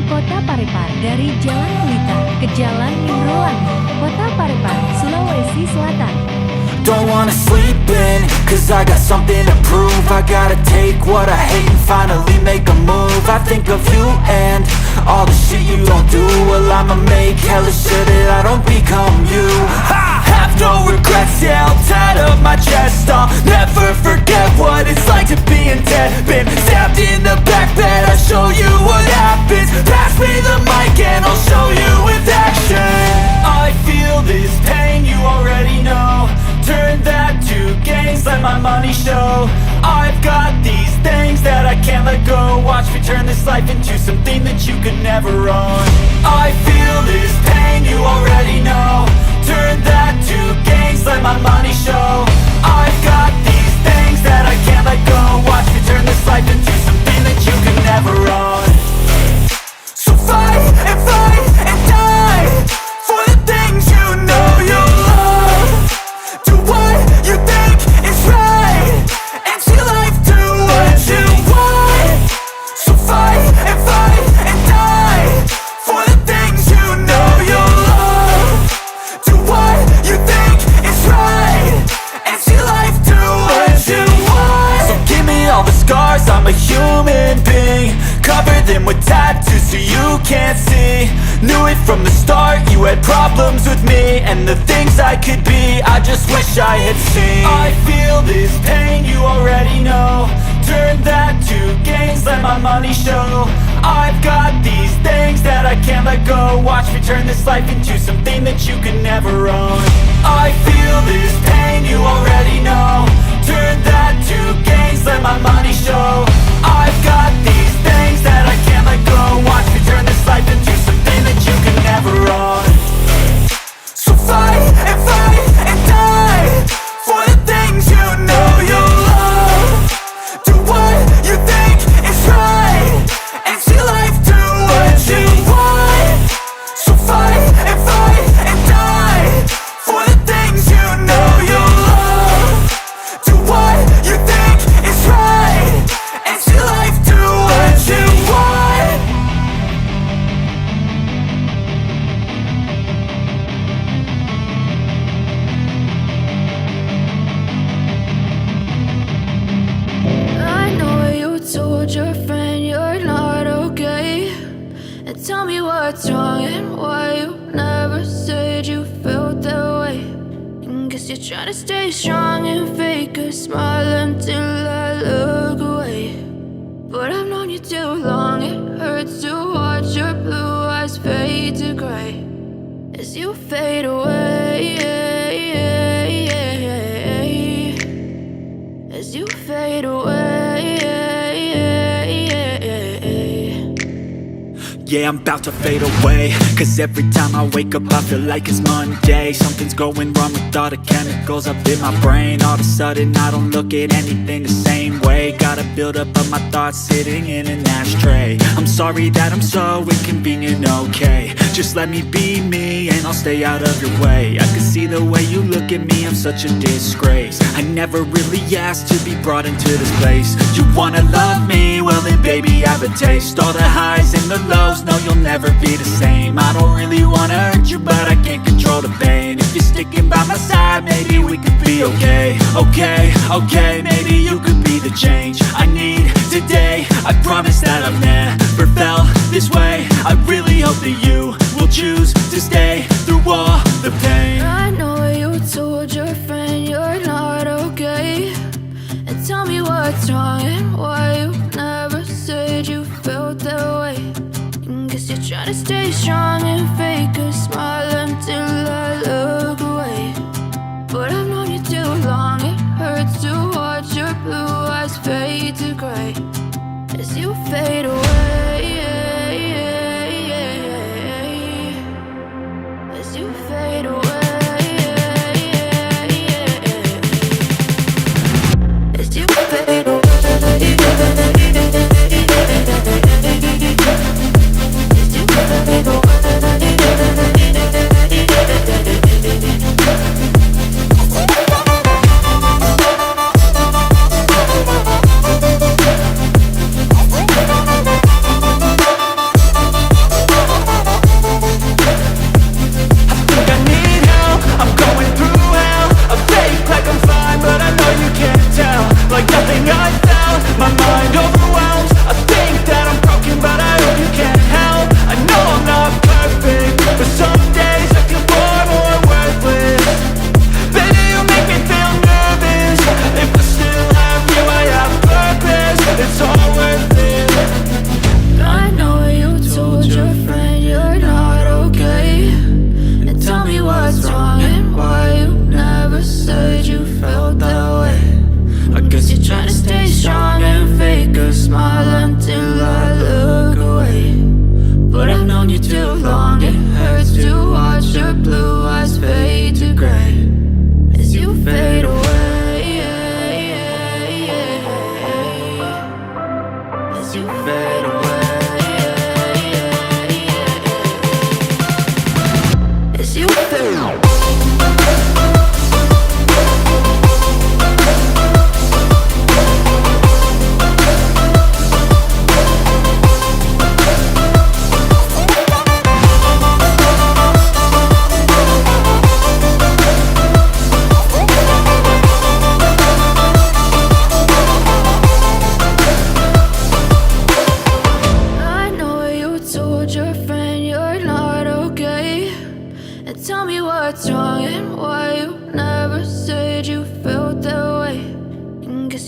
kota Parepare dari Jalan Pelita ke Jalan Mindrolangi, kota Parepare, Sulawesi Selatan. Don't wanna sleep in, cause I got something to prove. I gotta take what I hate and finally make a move. I think of you and all the shit you don't do. Well, I'ma make hella sure that I don't become you. I have no regrets, yeah, I'll tie up my chest. I'll never forget what it's like to be in debt. Been stabbed in the back bed, I'll show you what happens. Pass me the mic and I'll show you with action. I feel this pain, you already know. Turn that to gains, let my money show. I've got these things that I can't let go. Watch me turn this life into something that you could never own. I feel this pain, you already know. Turn that to gains, let my money show. I've got these things that I can't let go. Watch me turn this life into something that you could never own. So fight and die for the things you know you love. Do what you think is right, and see life do what you want. So fight and die for the things you know you love. Do what you think is right, and see life do what you want. So give me all the scars, I'm a human being. Cover them with tattoos so you can't see. Knew it from the start, you had problems with me and the things I could be, I just wish I had seen. I feel this pain, you already know. Turn that to gains, let my money show. I've got these things that I can't let go. Watch me turn this life into something that you can never own. I feel this pain, you already know. Turn that to gains, let my money show. I've got these things that I can't let go. Watch me turn this life into something that you can never own. So fight and die for the things you know you love. Do what you think is right, and see life do what you want. So fight and die for the things you know you love. Do what you think is right, and see life do what you want. I know you told your friend you're not okay, and tell me what's wrong and why you never said you felt that way. And guess you're trying to stay strong and fake a smile until I look away. But I've known you too long, it hurts to watch your blue eyes fade to gray as you fade away. As you fade away. Yeah, I'm about to fade away, cause every time I wake up I feel like it's Monday. Something's going wrong with all the chemicals up in my brain. All of a sudden I don't look at anything the same way. Got a buildup of my thoughts sitting in an ashtray. I'm sorry that I'm so inconvenient, okay. Just let me be me and I'll stay out of your way. I can see the way you look at me, I'm such a disgrace. I never really asked to be brought into this place. You wanna love me? Well then baby I have a taste. All the highs and the lows, no you'll never be the same. I don't really wanna hurt you but I can't control the pain. If you're sticking by my side maybe we could be okay. Okay, maybe you could be the change I need today. I promise that I've never felt this way. I really hope that you will choose to stay through all the pain. I know you told your friend you're not okay, and tell me what's wrong and why you never said you felt that way. And guess you're trying to stay strong and fake a smile until I look away. But I've known you too long, it hurts to watch your blue eyes fade to gray as you fade away. As you fade away. As you fade away. As you fade away.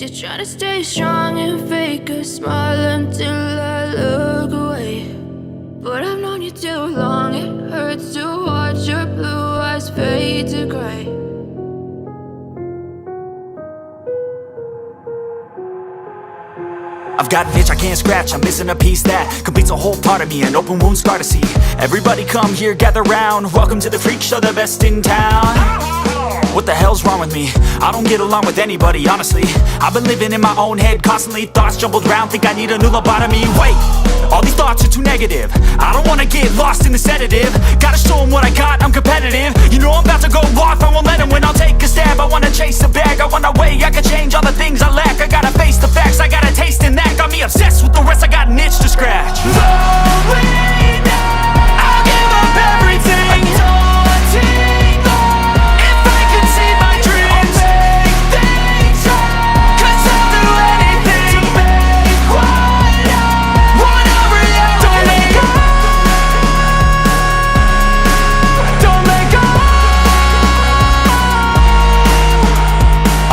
Guess you're trying to stay strong and fake a smile until I look away. But I've known you too long, it hurts to watch your blue eyes fade to gray. I've got an itch I can't scratch, I'm missing a piece that completes a whole part of me, an open wound scar to see. Everybody come here, gather round, welcome to the freak show, the best in town. What the hell's wrong with me? I don't get along with anybody, honestly. I've been living in my own head constantly, thoughts jumbled round, think I need a new lobotomy. Wait, all these thoughts are too negative, I don't wanna get lost in the sedative. Gotta show them what I got, I'm competitive. You know I'm about to go off, I won't let them win, I'll take a stab. I wanna chase the bag, I wanna weigh, I can change all the things I lack. I gotta face the facts, I got a taste in that. Got me obsessed with the rest, I got an itch to scratch. I'll give up everything. If I can see my dreams, I'll make things right. 'Cause I'll do anything to make what I want a reality. Don't let go. Don't let go.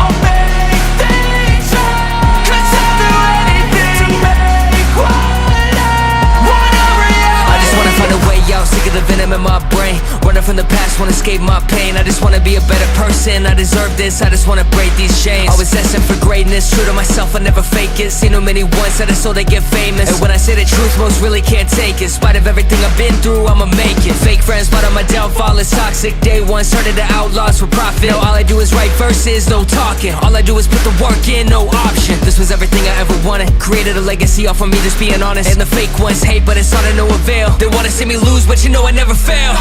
I'll make things right. 'Cause I'll do anything to make what I want a reality. I just wanna find a way out, sick of the venom in my brain. Running from the past, wanna escape my pain. I just wanna be a better person, I deserve this. I just wanna break these chains. Always asking for greatness, true to myself, I never fake it. Seen too many ones that are so they get famous. And when I say the truth, most really can't take it. In spite of everything I've been through, I'ma make it. Fake friends, but on my downfall is toxic. Day one, started the outlaws for profit. Now all I do is write verses, no talking. All I do is put the work in, no option. This was everything I ever wanted. Created a legacy off of me just being honest. And the fake ones hate, but it's all to no avail. They wanna see me lose, but you know I never fail.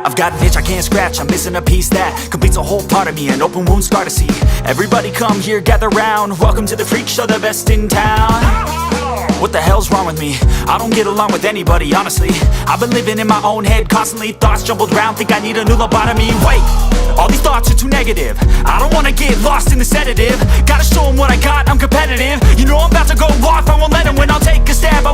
I've got an itch I can't scratch, I'm missing a piece that completes a whole part of me, an open wound scar to see. Everybody come here, gather round, welcome to the freak show, the best in town. What the hell's wrong with me? I don't get along with anybody, honestly. I've been living in my own head constantly, thoughts jumbled round, think I need a new lobotomy. Wait, all these thoughts are too negative, I don't wanna get lost in the sedative. Gotta show them what I got, I'm competitive. You know I'm about to go off, I won't let them win, I'll take a stab. I